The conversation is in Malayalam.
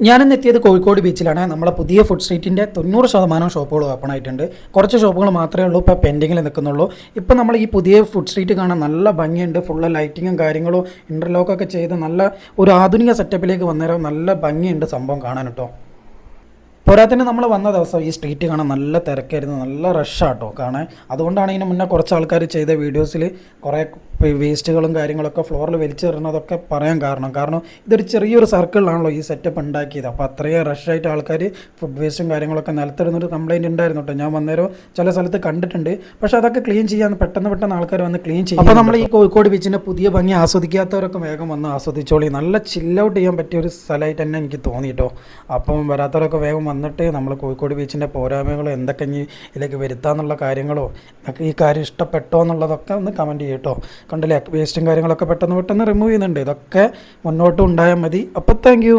ഞാനിന്ന് എത്തിയത് കോഴിക്കോട് ബീച്ചിലാണ്. നമ്മളെ പുതിയ ഫുഡ് സ്ട്രീറ്റിൻ്റെ 90% ഷോപ്പുകൾ ഓപ്പൺ ആയിട്ടുണ്ട്. കുറച്ച് ഷോപ്പുകൾ മാത്രമേ ഉള്ളൂ ഇപ്പോൾ പെൻഡിങ്ങിൽ നിൽക്കുന്നുള്ളൂ. ഇപ്പോൾ നമ്മൾ ഈ പുതിയ ഫുഡ് സ്ട്രീറ്റ് കാണാൻ നല്ല ഭംഗിയുണ്ട്. ഫുള്ള് ലൈറ്റിങ്ങും കാര്യങ്ങളും ഇൻ്റർലോക്കൊക്കെ ചെയ്ത് നല്ല ഒരു ആധുനിക സെറ്റപ്പിലേക്ക് വന്നേരം നല്ല ഭംഗിയുണ്ട് സംഭവം കാണാൻ കേട്ടോ. പോരാത്തിന് നമ്മൾ വന്ന ദിവസം ഈ സ്ട്രീറ്റ് കാണാൻ നല്ല തിരക്കായിരുന്നു, നല്ല റഷാട്ടോ കാണാൻ. അതുകൊണ്ടാണ് ഇതിന് മുന്നേ കുറച്ച് ആൾക്കാർ ചെയ്ത വീഡിയോസിൽ കുറേ വേസ്റ്റുകളും കാര്യങ്ങളൊക്കെ ഫ്ലോറിൽ വലിച്ചെറിഞ്ഞതൊക്കെ പറയാൻ കാരണം ഇതൊരു ചെറിയൊരു സർക്കിളിലാണല്ലോ ഈ സെറ്റപ്പ് ഉണ്ടാക്കിയത്. അപ്പോൾ അത്രയും റഷായിട്ട് ആൾക്കാർ ഫുഡ് വേസ്റ്റും കാര്യങ്ങളൊക്കെ നിലത്തിടുന്നൊരു കംപ്ലയിൻറ്റ് ഉണ്ടായിരുന്നു കേട്ടോ. ഞാൻ വന്നേരം ചില സ്ഥലത്ത് കണ്ടിട്ടുണ്ട്. പക്ഷേ അതൊക്കെ ക്ലീൻ ചെയ്യാൻ പെട്ടെന്ന് ആൾക്കാർ വന്ന് ക്ലീൻ ചെയ്യും. അപ്പോൾ നമ്മൾ ഈ കോഴിക്കോട് ബീച്ചിൻ്റെ പുതിയ ഭംഗി ആസ്വദിക്കാത്തവരൊക്കെ വേഗം വന്ന് ആസ്വദിച്ചോളി. നല്ല ചില്ലൗട്ട് ചെയ്യാൻ പറ്റിയ ഒരു സ്ഥലമായിട്ട് തന്നെ എനിക്ക് തോന്നി കേട്ടോ. അപ്പം വരാത്തവരൊക്കെ വേഗം വന്നിട്ട് നമ്മൾ കോഴിക്കോട് ബീച്ചിൻ്റെ പോരായ്മകളോ എന്തൊക്കെ ഇനി ഇതിലേക്ക് വരുത്താമെന്നുള്ള കാര്യങ്ങളോ നിങ്ങൾക്ക് ഈ കാര്യം ഇഷ്ടപ്പെട്ടോ എന്നുള്ളതൊക്കെ ഒന്ന് കമൻറ്റ് ചെയ്യട്ടോ. കണ്ടില്ലേ, വേസ്റ്റും കാര്യങ്ങളൊക്കെ പെട്ടെന്ന് റിമൂവ് ചെയ്യുന്നുണ്ട്. ഇതൊക്കെ മുന്നോട്ട് ഉണ്ടായാൽ മതി. അപ്പോൾ താങ്ക് യു.